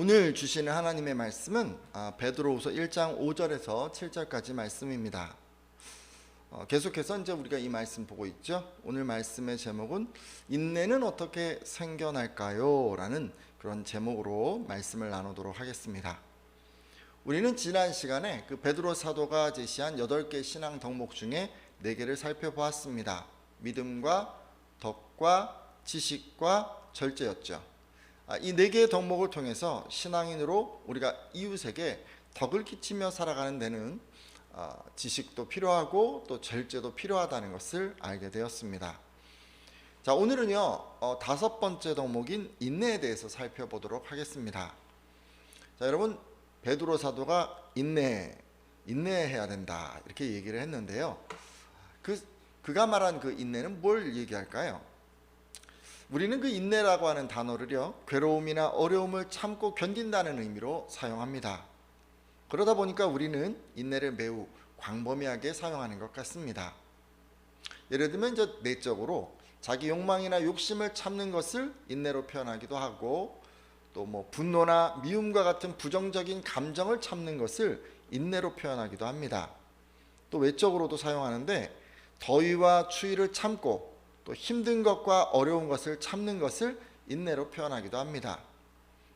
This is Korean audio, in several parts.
오늘 주시는 하나님의 말씀은 베드로후서 1장 5절에서 7절까지 말씀입니다. 계속해서 이제 우리가 이 말씀 보고 있죠. 오늘 말씀의 제목은 인내는 어떻게 생겨날까요? 라는 그런 제목으로 말씀을 나누도록 하겠습니다. 우리는 지난 시간에 그 베드로 사도가 제시한 8개 신앙 덕목 중에 4개를 살펴보았습니다. 믿음과 덕과 지식과 절제였죠. 이 4개의 덕목을 통해서 신앙인으로 우리가 이웃에게 덕을 끼치며 살아가는 데는 지식도 필요하고 또 절제도 필요하다는 것을 알게 되었습니다. 자, 오늘은요 5번째 덕목인 인내에 대해서 살펴보도록 하겠습니다. 자, 여러분, 베드로 사도가 인내해야 된다 이렇게 얘기를 했는데요. 그가 말한 그 인내는 뭘 얘기할까요? 우리는 그 인내라고 하는 단어를요, 괴로움이나 어려움을 참고 견딘다는 의미로 사용합니다. 그러다 보니까 우리는 인내를 매우 광범위하게 사용하는 것 같습니다. 예를 들면 이제 내적으로 자기 욕망이나 욕심을 참는 것을 인내로 표현하기도 하고, 또 분노나 미움과 같은 부정적인 감정을 참는 것을 인내로 표현하기도 합니다. 또 외적으로도 사용하는데, 더위와 추위를 참고 또 힘든 것과 어려운 것을 참는 것을 인내로 표현하기도 합니다.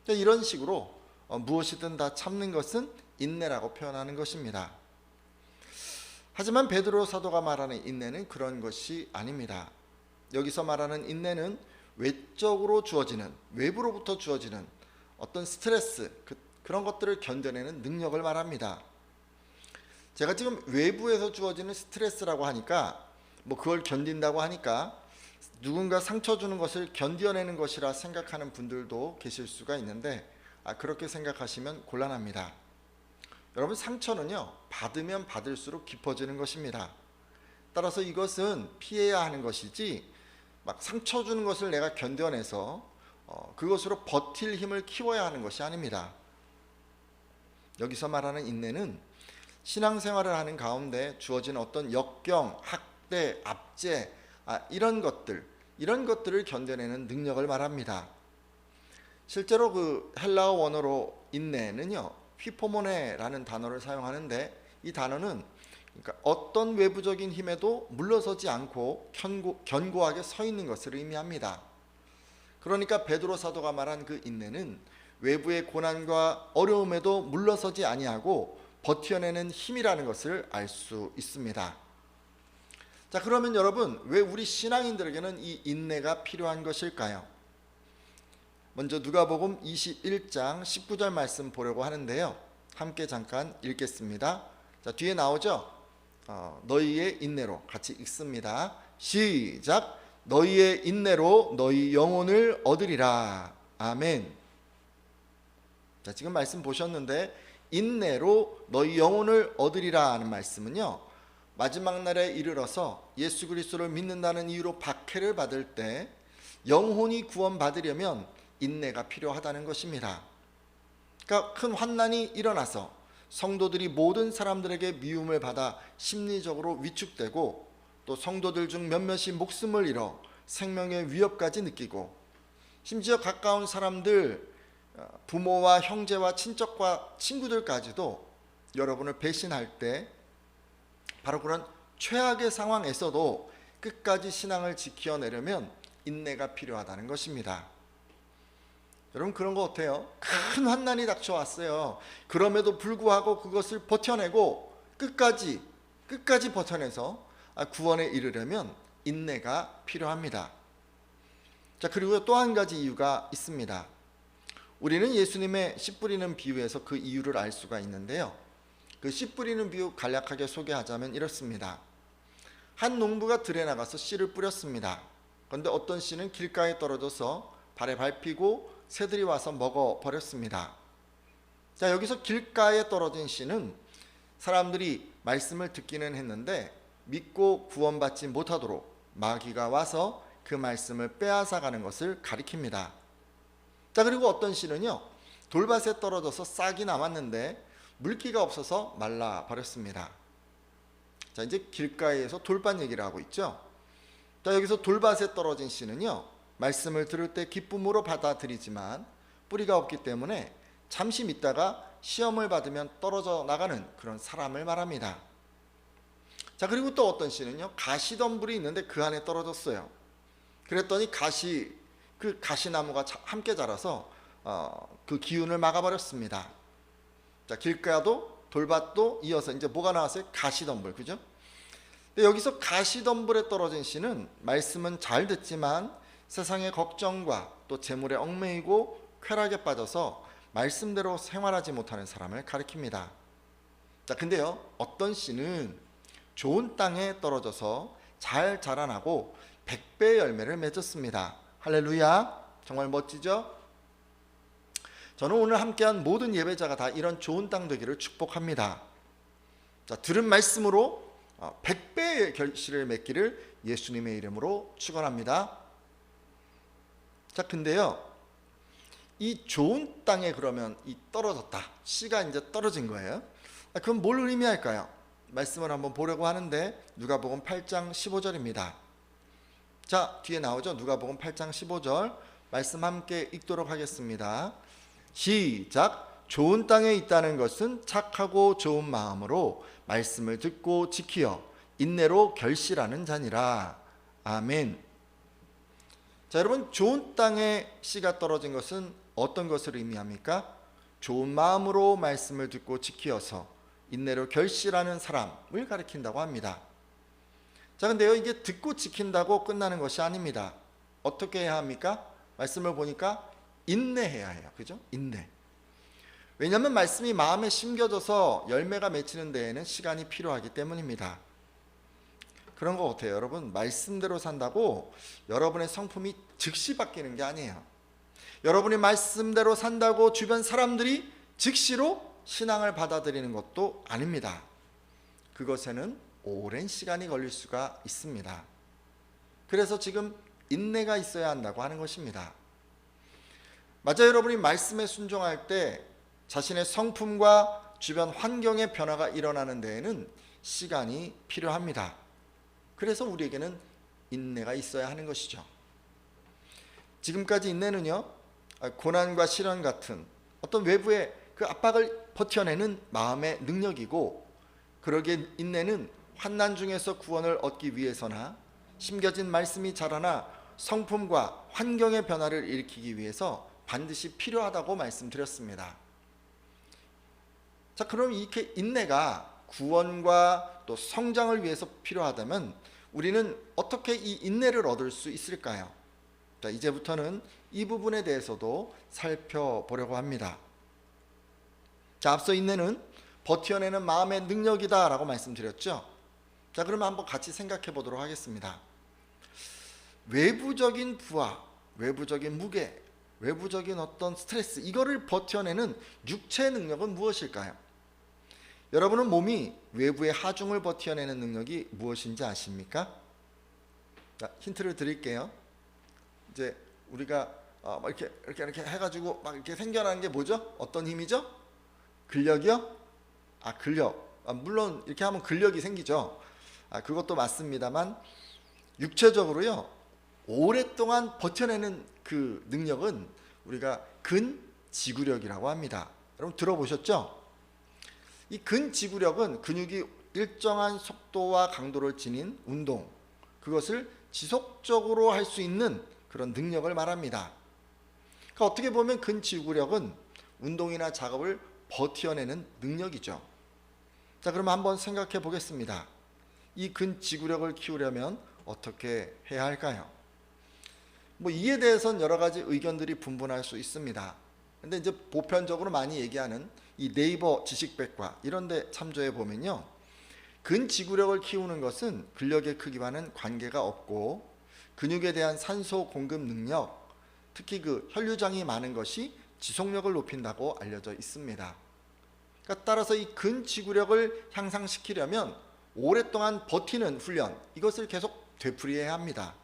이런 식으로 무엇이든 다 참는 것은 인내라고 표현하는 것입니다. 하지만 베드로 사도가 말하는 인내는 그런 것이 아닙니다. 여기서 말하는 인내는 외적으로 주어지는, 외부로부터 주어지는 어떤 스트레스, 그런 것들을 견뎌내는 능력을 말합니다. 제가 지금 외부에서 주어지는 스트레스라고 하니까 그걸 견딘다고 하니까 누군가 상처 주는 것을 견뎌내는 것이라 생각하는 분들도 계실 수가 있는데, 그렇게 생각하시면 곤란합니다. 여러분, 상처는요 받으면 받을수록 깊어지는 것입니다. 따라서 이것은 피해야 하는 것이지, 상처 주는 것을 내가 견뎌내서 그것으로 버틸 힘을 키워야 하는 것이 아닙니다. 여기서 말하는 인내는 신앙생활을 하는 가운데 주어진 어떤 역경, 학대, 압제, 이런 것들을 견뎌내는 능력을 말합니다. 실제로 그 헬라어 원어로 인내는요, 휘포모네라는 단어를 사용하는데, 이 단어는 그러니까 어떤 외부적인 힘에도 물러서지 않고 견고하게 서 있는 것을 의미합니다. 그러니까 베드로 사도가 말한 그 인내는 외부의 고난과 어려움에도 물러서지 아니하고 버텨내는 힘이라는 것을 알 수 있습니다. 자, 그러면 여러분, 왜 우리 신앙인들에게는 이 인내가 필요한 것일까요? 먼저 누가복음 21장 19절 말씀 보려고 하는데요, 함께 잠깐 읽겠습니다. 자, 뒤에 나오죠? 너희의 인내로 같이 읽습니다. 시작. 너희의 인내로 너희 영혼을 얻으리라. 아멘. 자, 지금 말씀 보셨는데, 인내로 너희 영혼을 얻으리라 하는 말씀은요, 마지막 날에 이르러서 예수 그리스도를 믿는다는 이유로 박해를 받을 때 영혼이 구원받으려면 인내가 필요하다는 것입니다. 그러니까 큰 환난이 일어나서 성도들이 모든 사람들에게 미움을 받아 심리적으로 위축되고, 또 성도들 중 몇몇이 목숨을 잃어 생명의 위협까지 느끼고, 심지어 가까운 사람들, 부모와 형제와 친척과 친구들까지도 여러분을 배신할 때, 바로 그런 최악의 상황에서도 끝까지 신앙을 지켜내려면 인내가 필요하다는 것입니다. 여러분, 그런 거 어때요? 큰 환난이 닥쳐왔어요. 그럼에도 불구하고 그것을 버텨내고 끝까지 버텨내서 구원에 이르려면 인내가 필요합니다. 자, 그리고 또 한 가지 이유가 있습니다. 우리는 예수님의 씨 뿌리는 비유에서 그 이유를 알 수가 있는데요, 그 씨 뿌리는 비유 간략하게 소개하자면 이렇습니다. 한 농부가 들에 나가서 씨를 뿌렸습니다. 그런데 어떤 씨는 길가에 떨어져서 발에 밟히고 새들이 와서 먹어버렸습니다. 자, 여기서 길가에 떨어진 씨는 사람들이 말씀을 듣기는 했는데 믿고 구원받지 못하도록 마귀가 와서 그 말씀을 빼앗아가는 것을 가리킵니다. 자, 그리고 어떤 씨는요, 돌밭에 떨어져서 싹이 남았는데 물기가 없어서 말라버렸습니다. 자, 이제 길가에서 돌밭 얘기를 하고 있죠. 자, 여기서 돌밭에 떨어진 씨는요, 말씀을 들을 때 기쁨으로 받아들이지만 뿌리가 없기 때문에 잠시 믿다가 시험을 받으면 떨어져 나가는 그런 사람을 말합니다. 자, 그리고 또 어떤 씨는요, 가시덤불이 있는데 그 안에 떨어졌어요. 그랬더니 그 가시나무가 함께 자라서 그 기운을 막아버렸습니다. 자, 길가도 돌밭도 이어서 이제 뭐가 나왔어요? 가시덤불, 그죠? 근데 여기서 가시덤불에 떨어진 씨는 말씀은 잘 듣지만 세상의 걱정과 또 재물에 얽매이고 쾌락에 빠져서 말씀대로 생활하지 못하는 사람을 가리킵니다. 자, 근데요, 어떤 씨는 좋은 땅에 떨어져서 잘 자라나고 100배의 열매를 맺었습니다. 할렐루야. 정말 멋지죠? 저는 오늘 함께한 모든 예배자가 다 이런 좋은 땅 되기를 축복합니다. 자, 들은 말씀으로 100배의 결실을 맺기를 예수님의 이름으로 축원합니다. 자, 근데요, 이 좋은 땅에 그러면 이 떨어졌다, 씨가 이제 떨어진 거예요. 그럼 뭘 의미할까요? 말씀을 한번 보려고 하는데 누가복음 8장 15절입니다. 자, 뒤에 나오죠? 누가복음 8장 15절 말씀 함께 읽도록 하겠습니다. 시작. 좋은 땅에 있다는 것은 착하고 좋은 마음으로 말씀을 듣고 지키어 인내로 결실하는 자니라. 아멘. 자, 여러분, 좋은 땅에 씨가 떨어진 것은 어떤 것을 의미합니까? 좋은 마음으로 말씀을 듣고 지키어서 인내로 결실하는 사람을 가리킨다고 합니다. 자, 근데요, 이게 듣고 지킨다고 끝나는 것이 아닙니다. 어떻게 해야 합니까? 말씀을 보니까 인내해야 해요. 그죠? 인내. 왜냐하면 말씀이 마음에 심겨져서 열매가 맺히는 데에는 시간이 필요하기 때문입니다. 그런 거 같아요. 여러분, 말씀대로 산다고 여러분의 성품이 즉시 바뀌는 게 아니에요. 여러분이 말씀대로 산다고 주변 사람들이 즉시로 신앙을 받아들이는 것도 아닙니다. 그것에는 오랜 시간이 걸릴 수가 있습니다. 그래서 지금 인내가 있어야 한다고 하는 것입니다. 맞아요. 여러분이 말씀에 순종할 때 자신의 성품과 주변 환경의 변화가 일어나는 데에는 시간이 필요합니다. 그래서 우리에게는 인내가 있어야 하는 것이죠. 지금까지 인내는요, 고난과 시련 같은 어떤 외부의 그 압박을 버텨내는 마음의 능력이고, 그러기에 인내는 환난 중에서 구원을 얻기 위해서나 심겨진 말씀이 자라나 성품과 환경의 변화를 일으키기 위해서 반드시 필요하다고 말씀드렸습니다. 자, 그럼 이렇게 인내가 구원과 또 성장을 위해서 필요하다면 우리는 어떻게 이 인내를 얻을 수 있을까요? 자, 이제부터는 이 부분에 대해서도 살펴보려고 합니다. 자, 앞서 인내는 버텨내는 마음의 능력이다 라고 말씀드렸죠. 자, 그러면 한번 같이 생각해 보도록 하겠습니다. 외부적인 부하, 외부적인 무게, 외부적인 어떤 스트레스, 이거를 버텨내는 육체의 능력은 무엇일까요? 여러분은 몸이 외부의 하중을 버텨내는 능력이 무엇인지 아십니까? 자, 힌트를 드릴게요. 이제 우리가 이렇게 해가지고 막 이렇게 생겨나는 게 뭐죠? 어떤 힘이죠? 근력이요? 근력. 물론 이렇게 하면 근력이 생기죠. 그것도 맞습니다만 육체적으로요, 오랫동안 버텨내는 그 능력은 우리가 근지구력이라고 합니다. 여러분 들어보셨죠? 이 근지구력은 근육이 일정한 속도와 강도를 지닌 운동, 그것을 지속적으로 할 수 있는 그런 능력을 말합니다. 그러니까 어떻게 보면 근지구력은 운동이나 작업을 버텨내는 능력이죠. 자, 그러면 한번 생각해 보겠습니다. 이 근지구력을 키우려면 어떻게 해야 할까요? 이에 대해서는 여러 가지 의견들이 분분할 수 있습니다. 근데 이제 보편적으로 많이 얘기하는 이 네이버 지식백과 이런 데 참조해 보면요, 근지구력을 키우는 것은 근력의 크기와는 관계가 없고 근육에 대한 산소 공급 능력, 특히 그 혈류장이 많은 것이 지속력을 높인다고 알려져 있습니다. 그러니까 따라서 이 근지구력을 향상시키려면 오랫동안 버티는 훈련, 이것을 계속 되풀이해야 합니다.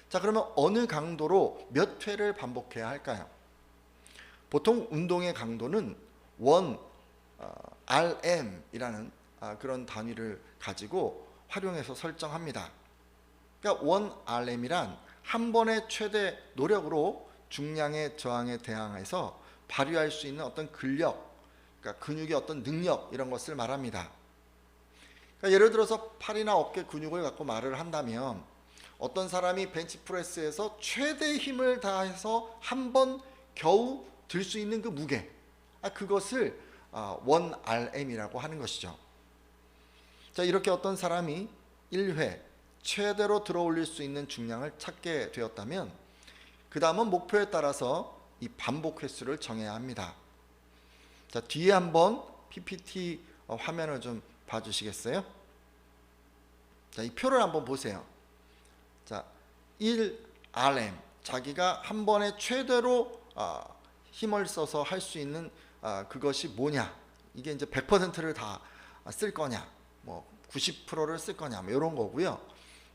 자, 그러면 어느 강도로 몇 회를 반복해야 할까요? 보통 운동의 강도는 1RM이라는 그런 단위를 가지고 활용해서 설정합니다. 그러니까 1RM이란 한 번의 최대 노력으로 중량의 저항에 대항해서 발휘할 수 있는 어떤 근력, 그러니까 근육의 어떤 능력 이런 것을 말합니다. 그러니까 예를 들어서 팔이나 어깨 근육을 갖고 말을 한다면 어떤 사람이 벤치프레스에서 최대 힘을 다해서 한 번 겨우 들 수 있는 그 무게, 그것을 1RM이라고 하는 것이죠. 자, 이렇게 어떤 사람이 1회 최대로 들어 올릴 수 있는 중량을 찾게 되었다면 그 다음은 목표에 따라서 이 반복 횟수를 정해야 합니다. 자, 뒤에 한번 PPT 화면을 좀 봐주시겠어요? 자, 이 표를 한번 보세요. 자, 1RM, 자기가 한 번에 최대로 힘을 써서 할 수 있는 그것이 뭐냐? 이게 이제 100%를 다 쓸 거냐, 뭐 90%를 쓸 거냐, 뭐 이런 거고요.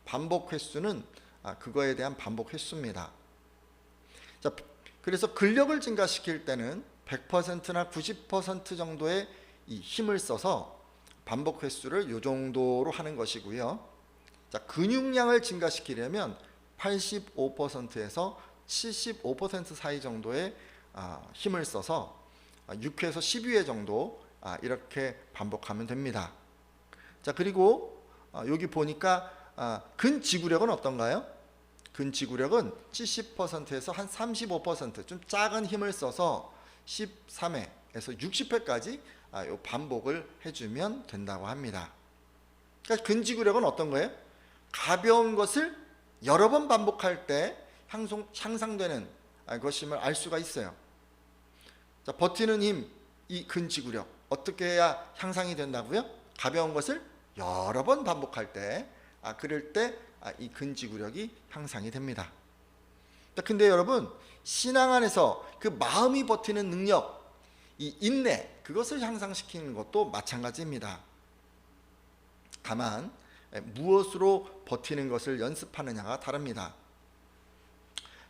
반복 횟수는 그거에 대한 반복 횟수입니다. 자, 그래서 근력을 증가시킬 때는 100%나 90% 정도의 이 힘을 써서 반복 횟수를 이 정도로 하는 것이고요. 자, 근육량을 증가시키려면 85%에서 75% 사이 정도의 힘을 써서 6회에서 12회 정도 이렇게 반복하면 됩니다. 자, 그리고 여기 보니까 근지구력은 어떤가요? 근지구력은 70%에서 한 35%, 좀 작은 힘을 써서 13회에서 60회까지 반복을 해주면 된다고 합니다. 그러니까 근지구력은 어떤 거예요? 가벼운 것을 여러 번 반복할 때 향상되는 것임을 알 수가 있어요. 자, 버티는 힘, 이 근지구력 어떻게 해야 향상이 된다고요? 가벼운 것을 여러 번 반복할 때, 그럴 때 이 근지구력이 향상이 됩니다. 근데 여러분, 신앙 안에서 그 마음이 버티는 능력, 이 인내, 그것을 향상시키는 것도 마찬가지입니다. 다만 무엇으로 버티는 것을 연습하느냐가 다릅니다.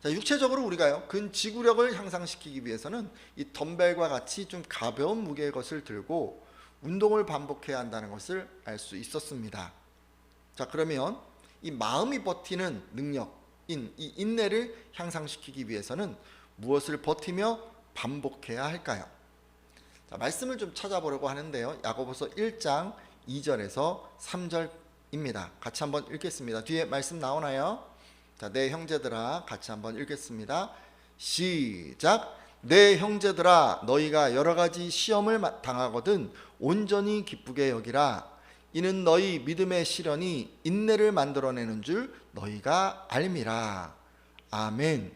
자, 육체적으로 우리가요, 근지구력을 향상시키기 위해서는 이 덤벨과 같이 좀 가벼운 무게의 것을 들고 운동을 반복해야 한다는 것을 알 수 있었습니다. 자, 그러면 이 마음이 버티는 능력인 이 인내를 향상시키기 위해서는 무엇을 버티며 반복해야 할까요? 자, 말씀을 좀 찾아보려고 하는데요. 야고보서 1장 2절에서 3절입니다. 같이 한번 읽겠습니다. 뒤에 말씀 나오나요? 자, 내 형제들아, 같이 한번 읽겠습니다. 시작. 내 형제들아, 너희가 여러 가지 시험을 당하거든 온전히 기쁘게 여기라. 이는 너희 믿음의 시련이 인내를 만들어내는 줄 너희가 알미라. 아멘.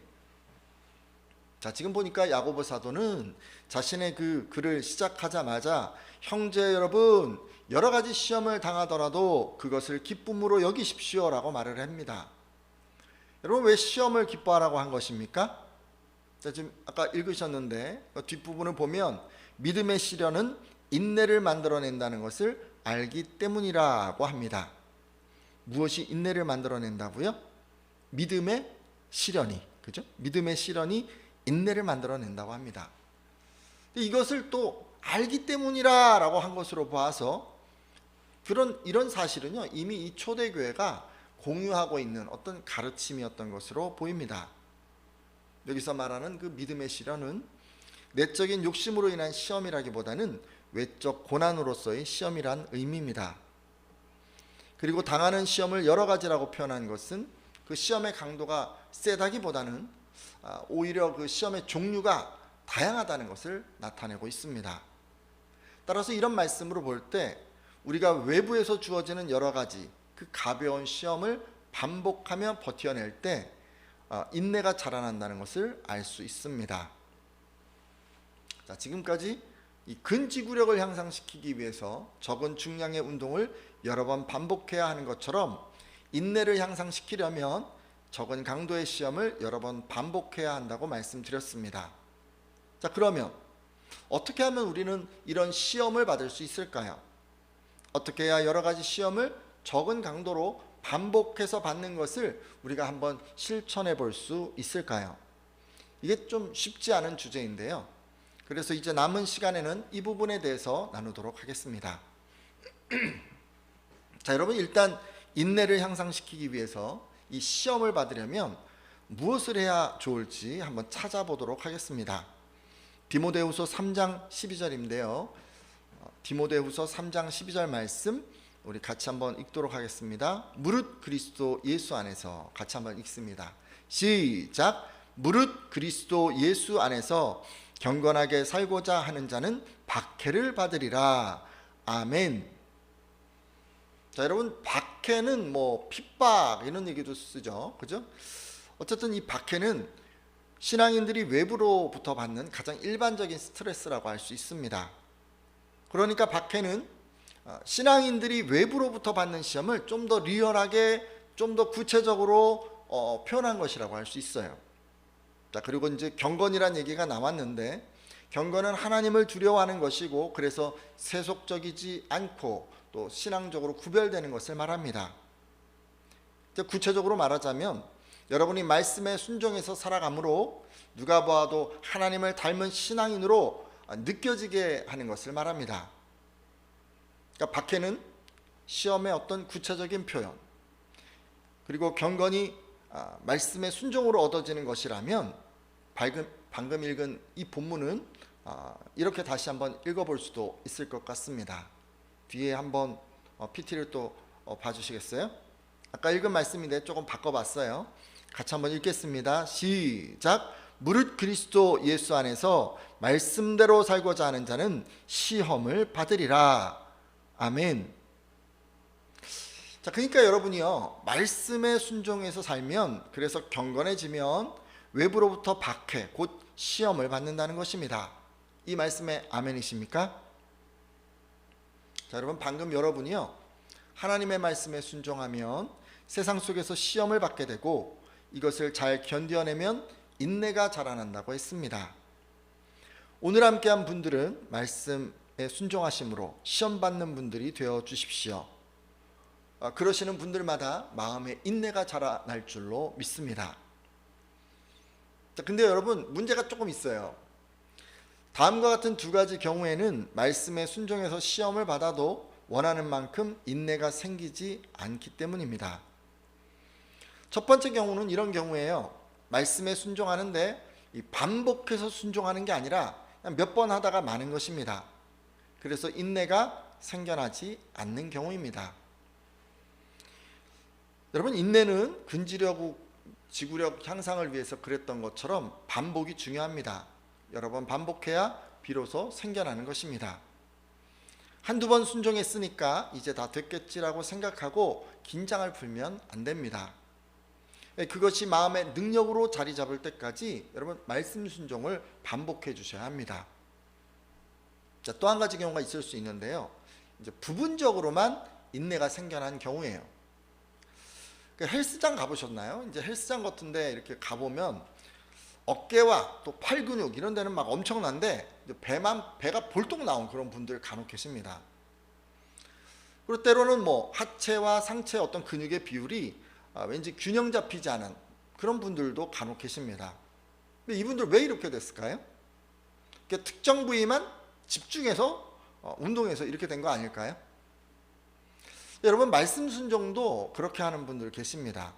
자, 지금 보니까 야고보 사도는 자신의 그 글을 시작하자마자 형제 여러분, 여러 가지 시험을 당하더라도 그것을 기쁨으로 여기십시오라고 말을 합니다. 여러분, 왜 시험을 기뻐하라고 한 것입니까? 자, 지금 아까 읽으셨는데 뒷부분을 보면 믿음의 시련은 인내를 만들어낸다는 것을 알기 때문이라고 합니다. 무엇이 인내를 만들어낸다고요? 믿음의 시련이, 그죠? 믿음의 시련이 인내를 만들어낸다고 합니다. 이것을 또 알기 때문이라고 한 것으로 봐서 이런 사실은요, 이미 이 초대교회가 공유하고 있는 어떤 가르침이었던 것으로 보입니다. 여기서 말하는 그 믿음의 시련은 내적인 욕심으로 인한 시험이라기보다는 외적 고난으로서의 시험이란 의미입니다. 그리고 당하는 시험을 여러 가지라고 표현한 것은 그 시험의 강도가 세다기보다는 오히려 그 시험의 종류가 다양하다는 것을 나타내고 있습니다. 따라서 이런 말씀으로 볼 때 우리가 외부에서 주어지는 여러 가지 그 가벼운 시험을 반복하며 버텨낼 때 인내가 자라난다는 것을 알 수 있습니다. 자, 지금까지 이 근지구력을 향상시키기 위해서 적은 중량의 운동을 여러 번 반복해야 하는 것처럼 인내를 향상시키려면 적은 강도의 시험을 여러 번 반복해야 한다고 말씀드렸습니다. 자, 그러면 어떻게 하면 우리는 이런 시험을 받을 수 있을까요? 어떻게 해야 여러 가지 시험을 적은 강도로 반복해서 받는 것을 우리가 한번 실천해 볼 수 있을까요? 이게 좀 쉽지 않은 주제인데요. 그래서 이제 남은 시간에는 이 부분에 대해서 나누도록 하겠습니다. 자, 여러분, 일단 인내를 향상시키기 위해서 이 시험을 받으려면 무엇을 해야 좋을지 한번 찾아보도록 하겠습니다. 디모데후서 3장 12절인데요. 디모데후서 3장 12절 말씀 우리 같이 한번 읽도록 하겠습니다. 무릇 그리스도 예수 안에서, 같이 한번 읽습니다. 시작. 무릇 그리스도 예수 안에서 경건하게 살고자 하는 자는 박해를 받으리라. 아멘. 자, 여러분, 박해는 뭐 핍박 이런 얘기도 쓰죠, 그죠? 어쨌든 이 박해는 신앙인들이 외부로부터 받는 가장 일반적인 스트레스라고 할 수 있습니다. 그러니까 박해는 신앙인들이 외부로부터 받는 시험을 좀 더 리얼하게, 좀 더 구체적으로 표현한 것이라고 할 수 있어요. 자, 그리고 이제 경건이란 얘기가 나왔는데, 경건은 하나님을 두려워하는 것이고, 그래서 세속적이지 않고 또 신앙적으로 구별되는 것을 말합니다. 구체적으로 말하자면 여러분이 말씀에 순종해서 살아감으로 누가 보아도 하나님을 닮은 신앙인으로 느껴지게 하는 것을 말합니다. 그러니까 박해는 시험의 어떤 구체적인 표현, 그리고 경건이 말씀의 순종으로 얻어지는 것이라면 방금 읽은 이 본문은 이렇게 다시 한번 읽어볼 수도 있을 것 같습니다. 뒤에 한번 PT를 또 봐주시겠어요? 아까 읽은 말씀인데 조금 바꿔봤어요. 같이 한번 읽겠습니다. 시작. 무릇 그리스도 예수 안에서 말씀대로 살고자 하는 자는 시험을 받으리라. 아멘. 자, 그러니까 여러분이요, 말씀에 순종해서 살면, 그래서 경건해지면 외부로부터 박해, 곧 시험을 받는다는 것입니다. 이 말씀에 아멘이십니까? 자, 여러분, 방금 여러분이요, 하나님의 말씀에 순종하면 세상 속에서 시험을 받게 되고, 이것을 잘 견뎌내면 인내가 자라난다고 했습니다. 오늘 함께한 분들은 말씀에 순종하심으로 시험 받는 분들이 되어 주십시오. 그러시는 분들마다 마음에 인내가 자라날 줄로 믿습니다. 근데 여러분, 문제가 조금 있어요. 다음과 같은 두 가지 경우에는 말씀에 순종해서 시험을 받아도 원하는 만큼 인내가 생기지 않기 때문입니다. 첫 번째 경우는 이런 경우예요. 말씀에 순종하는데 반복해서 순종하는 게 아니라 몇 번 하다가 마는 것입니다. 그래서 인내가 생겨나지 않는 경우입니다. 여러분, 인내는 근지력, 지구력 향상을 위해서 그랬던 것처럼 반복이 중요합니다. 여러 번 반복해야 비로소 생겨나는 것입니다. 한두 번 순종했으니까 이제 다 됐겠지라고 생각하고 긴장을 풀면 안 됩니다. 그것이 마음의 능력으로 자리 잡을 때까지 여러분, 말씀 순종을 반복해 주셔야 합니다. 자, 또 한 가지 경우가 있을 수 있는데요. 이제 부분적으로만 인내가 생겨난 경우예요. 헬스장 가보셨나요? 이제 헬스장 같은데 이렇게 가보면 어깨와 또 팔 근육 이런 데는 막 엄청난데 배가 볼록 나온 그런 분들 간혹 계십니다. 그리고 때로는 뭐 하체와 상체 어떤 근육의 비율이 왠지 균형 잡히지 않은 그런 분들도 간혹 계십니다. 근데 이분들 왜 이렇게 됐을까요? 특정 부위만 집중해서 운동해서 이렇게 된 거 아닐까요? 여러분, 말씀 순종도 그렇게 하는 분들 계십니다.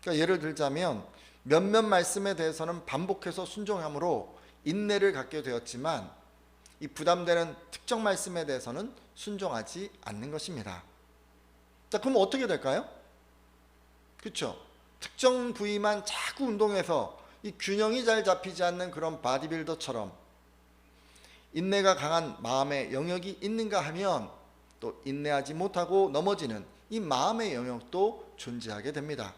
그러니까 예를 들자면 몇몇 말씀에 대해서는 반복해서 순종함으로 인내를 갖게 되었지만 이 부담되는 특정 말씀에 대해서는 순종하지 않는 것입니다. 자, 그럼 어떻게 될까요? 그렇죠? 특정 부위만 자꾸 운동해서 이 균형이 잘 잡히지 않는 그런 바디빌더처럼 인내가 강한 마음의 영역이 있는가 하면 또 인내하지 못하고 넘어지는 이 마음의 영역도 존재하게 됩니다.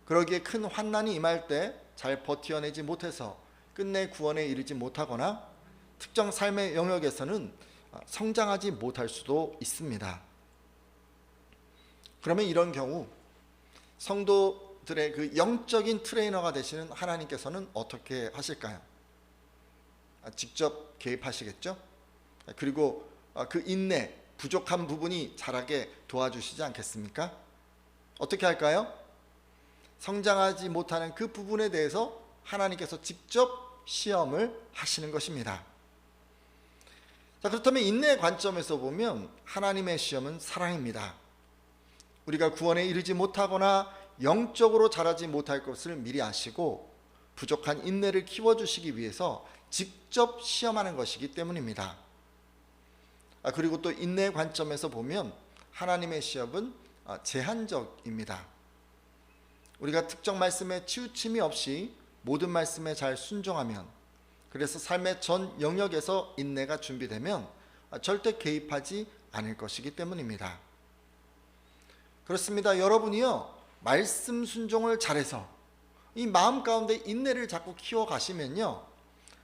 그러기에 큰 환난이 임할 때 잘 버텨내지 못해서 끝내 구원에 이르지 못하거나 특정 삶의 영역에서는 성장하지 못할 수도 있습니다. 그러면 이런 경우 성도들의 그 영적인 트레이너가 되시는 하나님께서는 어떻게 하실까요? 직접 개입하시겠죠? 그리고 그 인내, 부족한 부분이 자라게 도와주시지 않겠습니까? 어떻게 할까요? 성장하지 못하는 그 부분에 대해서 하나님께서 직접 시험을 하시는 것입니다. 자, 그렇다면 인내의 관점에서 보면 하나님의 시험은 사랑입니다. 우리가 구원에 이르지 못하거나 영적으로 자라지 못할 것을 미리 아시고 부족한 인내를 키워주시기 위해서 직접 시험하는 것이기 때문입니다. 그리고 또 인내의 관점에서 보면 하나님의 시험은 제한적입니다. 우리가 특정 말씀에 치우침이 없이 모든 말씀에 잘 순종하면, 그래서 삶의 전 영역에서 인내가 준비되면 절대 개입하지 않을 것이기 때문입니다. 그렇습니다. 여러분이요, 말씀 순종을 잘해서 이 마음 가운데 인내를 자꾸 키워가시면요,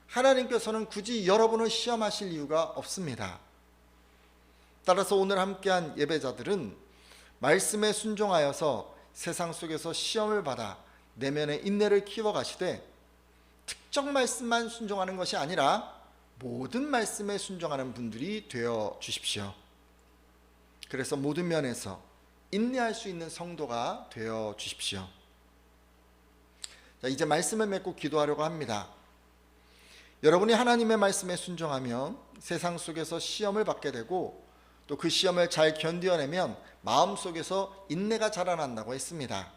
하나님께서는 굳이 여러분을 시험하실 이유가 없습니다. 따라서 오늘 함께한 예배자들은 말씀에 순종하여서 세상 속에서 시험을 받아 내면의 인내를 키워가시되, 특정 말씀만 순종하는 것이 아니라 모든 말씀에 순종하는 분들이 되어 주십시오. 그래서 모든 면에서 인내할 수 있는 성도가 되어 주십시오. 자, 이제 말씀을 맺고 기도하려고 합니다. 여러분이 하나님의 말씀에 순종하면 세상 속에서 시험을 받게 되고, 또 그 시험을 잘 견뎌내면 마음속에서 인내가 자라난다고 했습니다.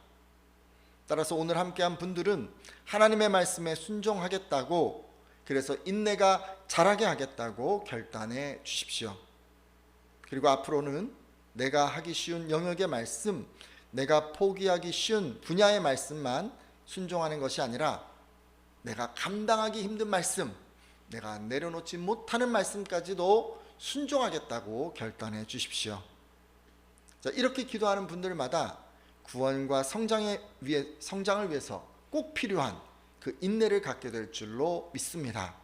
따라서 오늘 함께한 분들은 하나님의 말씀에 순종하겠다고, 그래서 인내가 자라게 하겠다고 결단해 주십시오. 그리고 앞으로는 내가 하기 쉬운 영역의 말씀, 내가 포기하기 쉬운 분야의 말씀만 순종하는 것이 아니라 내가 감당하기 힘든 말씀, 내가 내려놓지 못하는 말씀까지도 순종하겠다고 결단해 주십시오. 자, 이렇게 기도하는 분들마다 구원과 성장을 위해서 꼭 필요한 그 인내를 갖게 될 줄로 믿습니다.